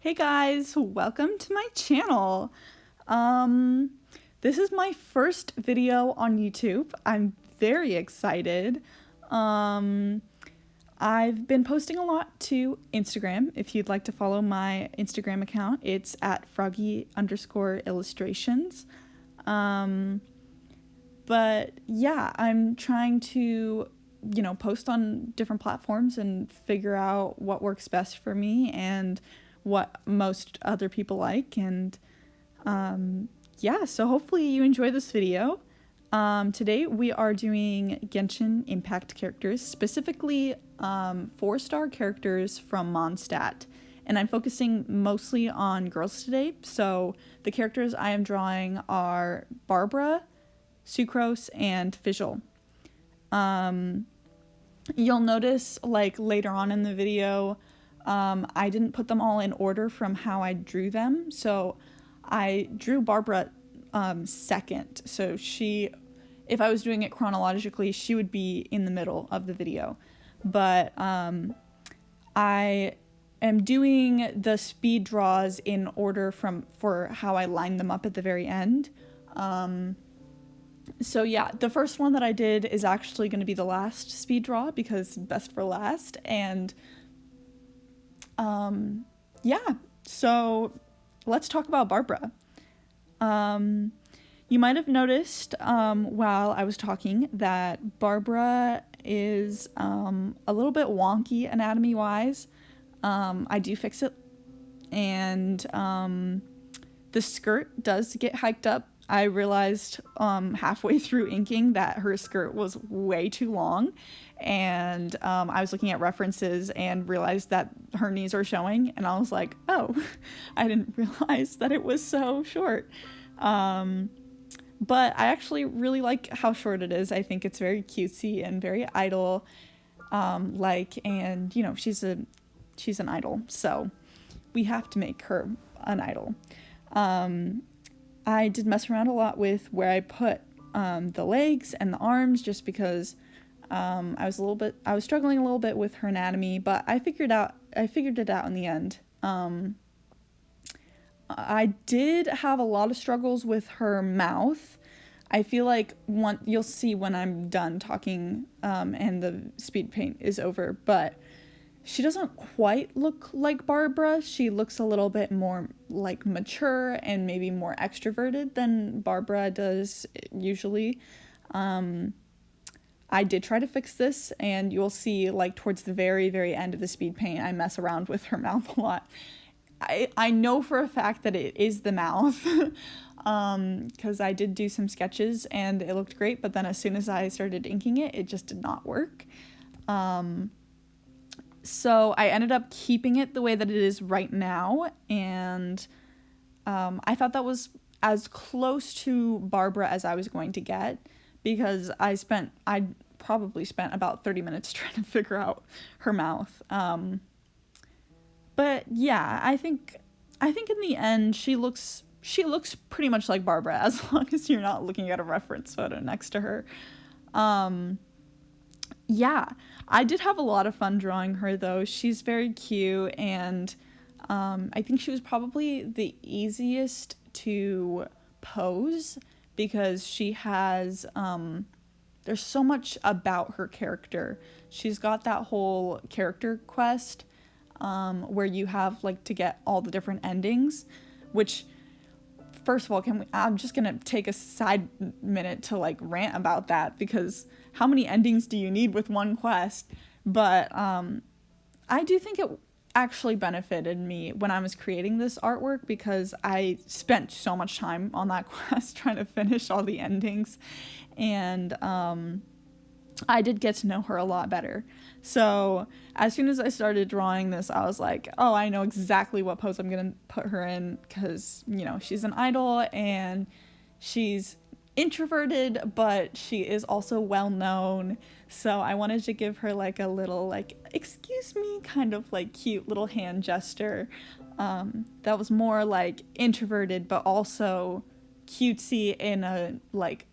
Hey guys, welcome to my channel. Um, this is my first video on YouTube. I'm very excited. Um, I've been posting a lot to Instagram. If you'd like to follow my Instagram account, it's at froggy_illustrations. Um, but yeah, I'm trying to, post on different platforms and figure out what works best for me and what most other people like. And yeah, so hopefully you enjoy this video. Today we are doing Genshin Impact characters, specifically 4-star characters from Mondstadt. And I'm focusing mostly on girls today, so the characters I am drawing are Barbara, Sucrose, and Fizzle. You'll notice, like, later on in the video, I didn't put them all in order from how I drew them. So I drew Barbara second. So if I was doing it chronologically, she would be in the middle of the video. But I am doing the speed draws in order for how I line them up at the very end. So yeah, the first one that I did is actually going to be the last speed draw because best for last. And yeah, so let's talk about Barbara. You might have noticed while I was talking that Barbara is a little bit wonky anatomy-wise. I do fix it, and the skirt does get hiked up. I realized halfway through inking that her skirt was way too long, and I was looking at references and realized that her knees are showing, and I was like, oh, I didn't realize that it was so short. But I actually really like how short it is. I think it's very cutesy and very idol like, and she's an idol, so we have to make her an idol. I did mess around a lot with where I put the legs and the arms, just because I was struggling a little bit with her anatomy, but I figured it out in the end. I did have a lot of struggles with her mouth. I feel like you'll see when I'm done talking and the speed paint is over, but she doesn't quite look like Barbara. She looks a little bit more like mature and maybe more extroverted than Barbara does usually. I did try to fix this, and you'll see, like, towards the very, very end of the speed paint, I mess around with her mouth a lot. I know for a fact that it is the mouth, because I did do some sketches and it looked great, but then as soon as I started inking it, it just did not work. So I ended up keeping it the way that it is right now, and I thought that was as close to Barbara as I was going to get, because I probably spent about 30 minutes trying to figure out her mouth. But yeah, I think in the end she looks pretty much like Barbara, as long as you're not looking at a reference photo next to her. Yeah, I did have a lot of fun drawing her, though. She's very cute, and I think she was probably the easiest to pose because she has there's so much about her character. She's got that whole character quest where you have, like, to get all the different endings, which, first of all, I'm just gonna take a side minute to, like, rant about that, because how many endings do you need with one quest? But I do think it actually benefited me when I was creating this artwork, because I spent so much time on that quest trying to finish all the endings, and I did get to know her a lot better. So as soon as I started drawing this, I was like, oh, I know exactly what pose I'm gonna put her in, because she's an idol and she's introverted, but she is also well known. So I wanted to give her, like, a little, like, excuse me, kind of, like, cute little hand gesture that was more, like, introverted but also cutesy in a, like,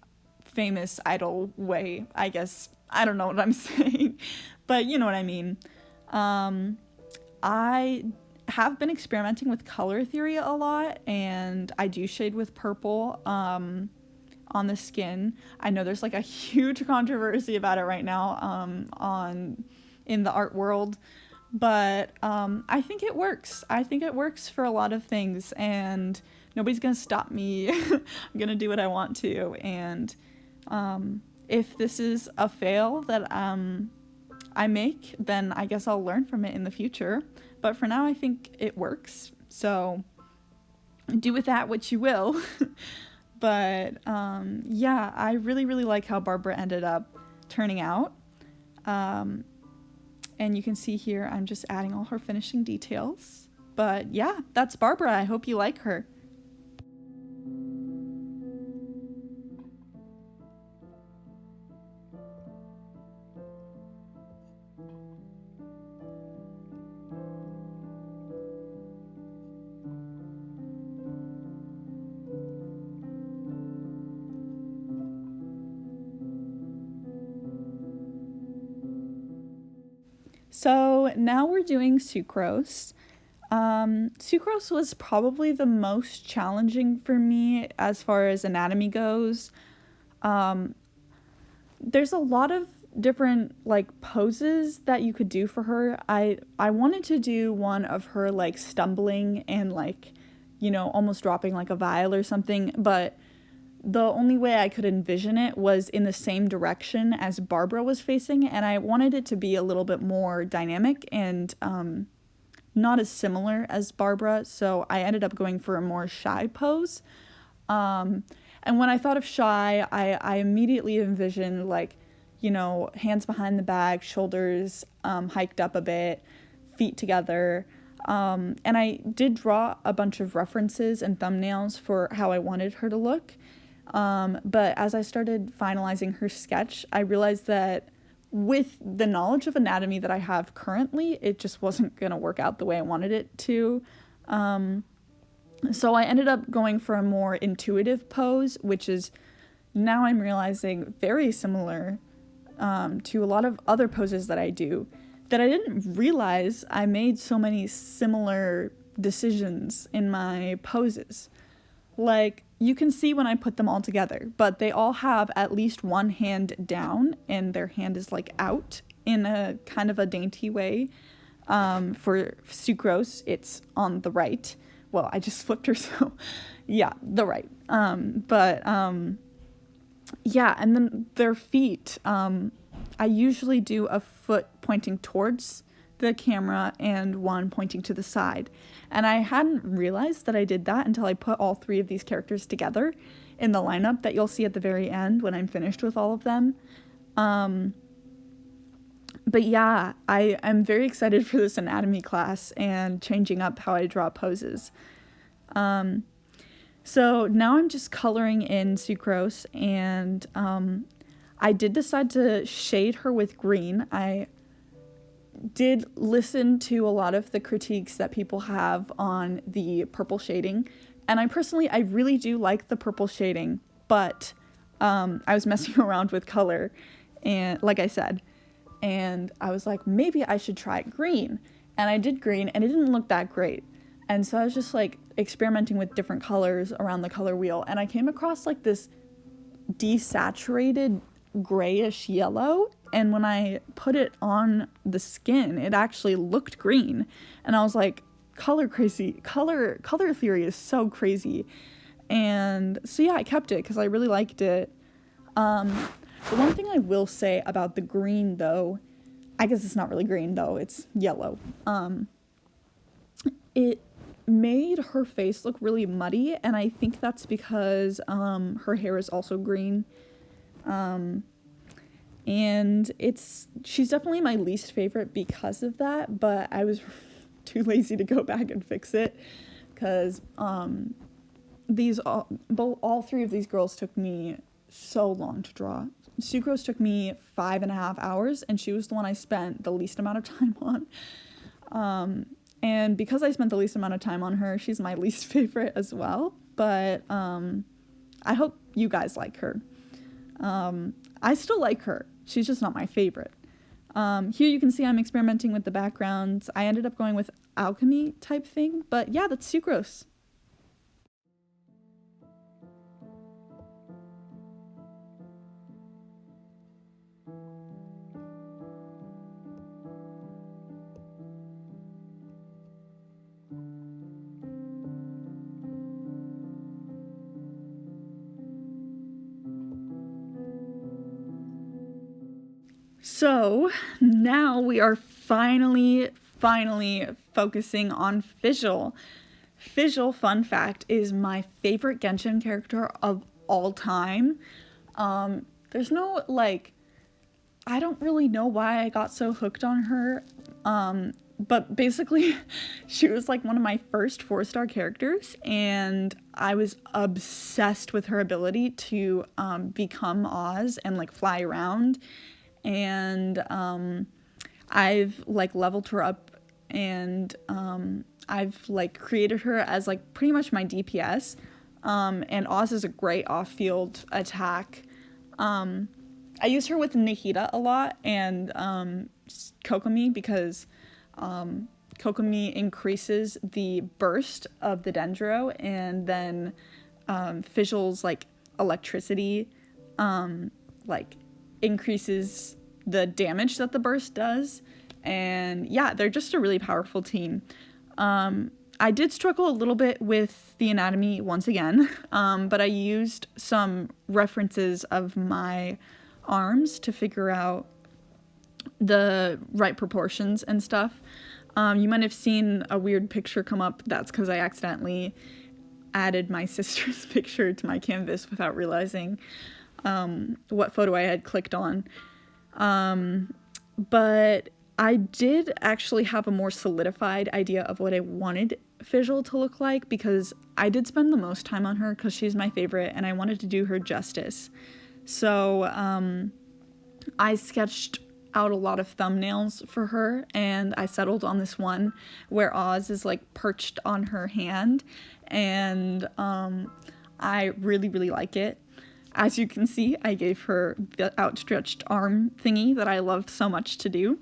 famous idol way, I guess. I don't know what I'm saying, but you know what I mean. I have been experimenting with color theory a lot, and I do shade with purple on the skin. I know there's like a huge controversy about it right now on in the art world, but I think it works. I think it works for a lot of things, and nobody's gonna stop me. I'm gonna do what I want to, and if this is a fail that I make, then I guess I'll learn from it in the future. But for now, I think it works. So do with that what you will. But yeah, I really, really like how Barbara ended up turning out. And you can see here, I'm just adding all her finishing details. But yeah, that's Barbara. I hope you like her. So now we're doing sucrose. Sucrose was probably the most challenging for me as far as anatomy goes. There's a lot of different like poses that you could do for her. I wanted to do one of her like stumbling and like, almost dropping like a vial or something, but the only way I could envision it was in the same direction as Barbara was facing, and I wanted it to be a little bit more dynamic and not as similar as Barbara, so I ended up going for a more shy pose. And when I thought of shy, I immediately envisioned like, hands behind the back, shoulders hiked up a bit, feet together. And I did draw a bunch of references and thumbnails for how I wanted her to look. But as I started finalizing her sketch, I realized that with the knowledge of anatomy that I have currently, it just wasn't going to work out the way I wanted it to. So I ended up going for a more intuitive pose, which is now I'm realizing very similar to a lot of other poses that I do, that I didn't realize I made so many similar decisions in my poses. Like, you can see when I put them all together, but they all have at least one hand down and their hand is like out in a kind of a dainty way. For sucrose, it's on the right. Well, I just flipped her, so yeah, the right. Yeah, and then their feet, I usually do a foot pointing towards the camera and one pointing to the side. And I hadn't realized that I did that until I put all three of these characters together in the lineup that you'll see at the very end when I'm finished with all of them. But yeah, I'm very excited for this anatomy class and changing up how I draw poses. So now I'm just coloring in sucrose, and I did decide to shade her with green. I did listen to a lot of the critiques that people have on the purple shading, and I really do like the purple shading, but I was messing around with color, and like I said, and I was like, maybe I should try green, and I did green, and it didn't look that great, and so I was just like experimenting with different colors around the color wheel, and I came across like this desaturated grayish yellow, and when I put it on the skin, it actually looked green, and I was like, color theory is so crazy. And so yeah, I kept it because I really liked it. The one thing I will say about the green, though, I guess it's not really green though, it's yellow, it made her face look really muddy, and I think that's because her hair is also green. And she's definitely my least favorite because of that, but I was too lazy to go back and fix it, because all three of these girls took me so long to draw. Sucrose took me 5.5 hours, and she was the one I spent the least amount of time on. And because I spent the least amount of time on her, she's my least favorite as well. But I hope you guys like her. I still like her. She's just not my favorite. Here you can see I'm experimenting with the backgrounds. I ended up going with alchemy type thing. But yeah, that's Sucrose. So now we are finally focusing on Fischl. Fischl, fun fact, is my favorite Genshin character of all time. There's no, like, I don't really know why I got so hooked on her. But basically, she was like one of my first 4-star characters, and I was obsessed with her ability to become Oz and like fly around. And I've like leveled her up, and I've like created her as like pretty much my DPS. And Oz is a great off-field attack. I use her with Nahida a lot, and Kokomi, because Kokomi increases the burst of the Dendro, and then Fischl's like electricity like increases the damage that the burst does. And yeah, they're just a really powerful team. I did struggle a little bit with the anatomy once again, but I used some references of my arms to figure out the right proportions and stuff. You might have seen a weird picture come up. That's because I accidentally added my sister's picture to my canvas without realizing what photo I had clicked on. But I did actually have a more solidified idea of what I wanted Fischl to look like, because I did spend the most time on her because she's my favorite and I wanted to do her justice. So I sketched out a lot of thumbnails for her, and I settled on this one where Oz is like perched on her hand, and I really like it. As you can see, I gave her the outstretched arm thingy that I love so much to do.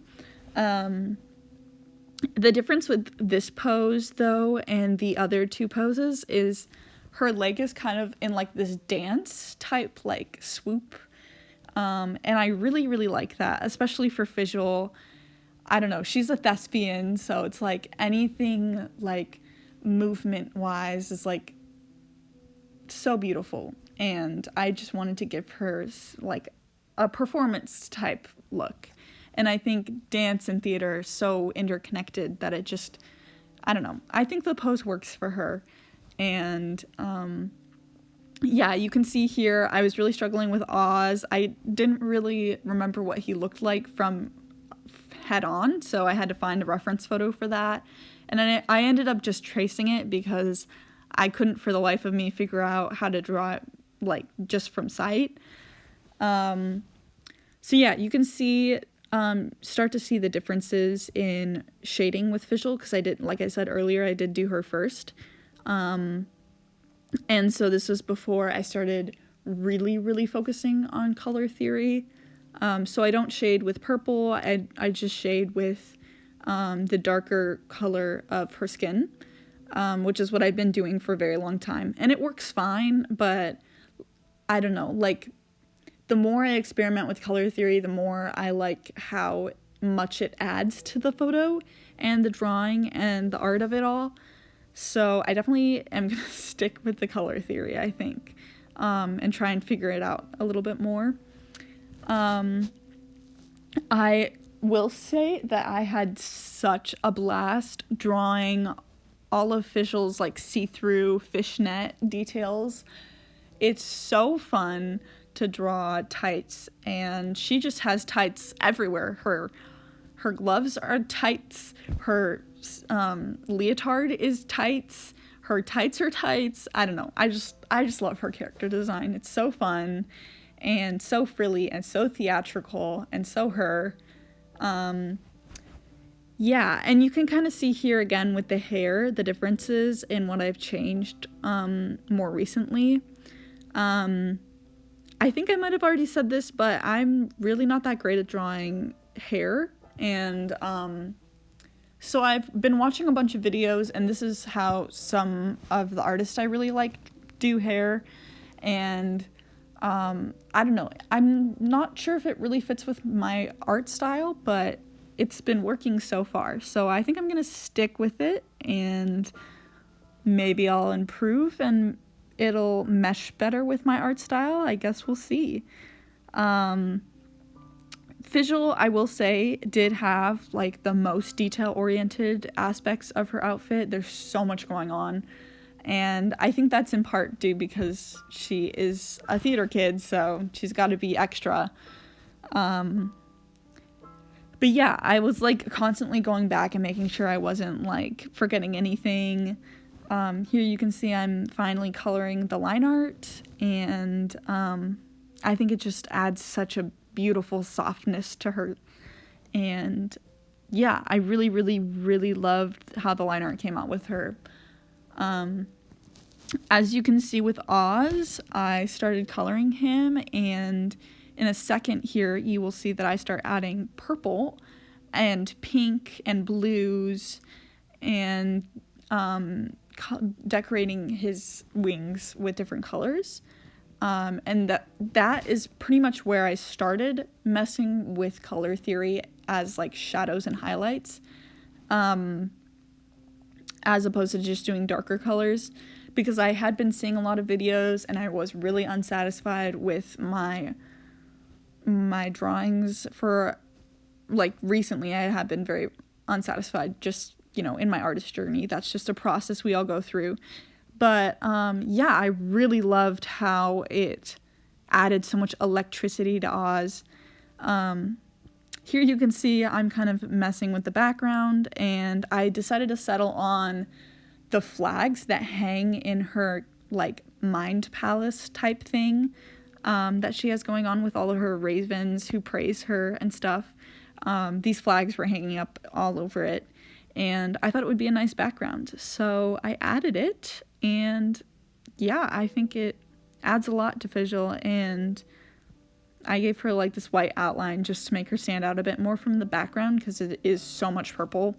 The difference with this pose, though, and the other two poses is her leg is kind of in like this dance type like swoop. And I really like that, especially for Fischl. I don't know, she's a thespian, so it's like anything like movement wise is like so beautiful. And I just wanted to give her like a performance type look. And I think dance and theater are so interconnected that it just, I don't know, I think the pose works for her. And yeah, you can see here I was really struggling with Oz. I didn't really remember what he looked like from head on, so I had to find a reference photo for that. And then I ended up just tracing it because I couldn't for the life of me figure out how to draw it like just from sight. So yeah, you can see start to see the differences in shading with Fischl, because I did, like I said earlier, I did do her first. And so this was before I started really focusing on color theory. So I don't shade with purple, I just shade with the darker color of her skin, which is what I've been doing for a very long time. And it works fine, but I don't know, like, the more I experiment with color theory, the more I like how much it adds to the photo and the drawing and the art of it all. So I definitely am going to stick with the color theory, I think, and try and figure it out a little bit more. I will say that I had such a blast drawing all of Fischl's like see-through fishnet details. It's so fun to draw tights, and she just has tights everywhere. Her gloves are tights, her leotard is tights, her tights are tights. I don't know, I just love her character design. It's so fun and so frilly and so theatrical and so her. Yeah, and you can kind of see here again with the hair the differences in what I've changed more recently. I think I might have already said this, but I'm really not that great at drawing hair, and So I've been watching a bunch of videos, and this is how some of the artists I really like do hair. And I don't know. I'm not sure if it really fits with my art style, but it's been working so far. So I think I'm going to stick with it, and maybe I'll improve and it'll mesh better with my art style. I guess we'll see. Visual, I will say, did have like the most detail oriented aspects of her outfit. There's so much going on. And I think that's in part due because she is a theater kid, so she's got to be extra. But yeah, I was like constantly going back and making sure I wasn't like forgetting anything. Here you can see I'm finally coloring the line art, and I think it just adds such a beautiful softness to her. And yeah, I really, really, really loved how the line art came out with her. As you can see with Oz, I started coloring him, and in a second here you will see that I start adding purple and pink and blues and decorating his wings with different colors. And that is pretty much where I started messing with color theory as like shadows and highlights, as opposed to just doing darker colors, because I had been seeing a lot of videos and I was really unsatisfied with my drawings for like recently. I have been very unsatisfied just, in my artist journey. That's just a process we all go through. But yeah, I really loved how it added so much electricity to Oz. Here you can see I'm kind of messing with the background, and I decided to settle on the flags that hang in her like mind palace type thing that she has going on with all of her ravens who praise her and stuff. These flags were hanging up all over it, and I thought it would be a nice background, so I added it. And yeah, I think it adds a lot to visual, and I gave her like this white outline just to make her stand out a bit more from the background because it is so much purple.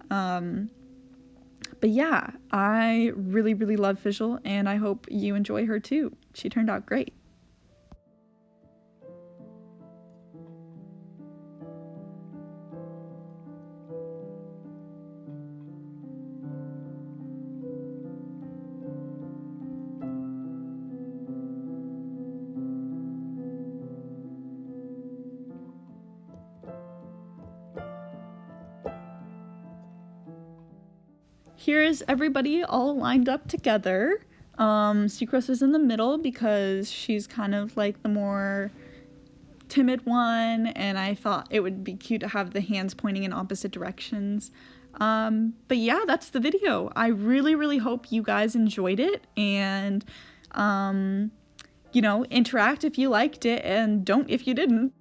But yeah, I really, really love visual, and I hope you enjoy her too. She turned out great. Here is everybody all lined up together. Sucrose is in the middle because she's kind of like the more timid one, and I thought it would be cute to have the hands pointing in opposite directions. But yeah, that's the video. I really, really hope you guys enjoyed it, and interact if you liked it, and don't if you didn't.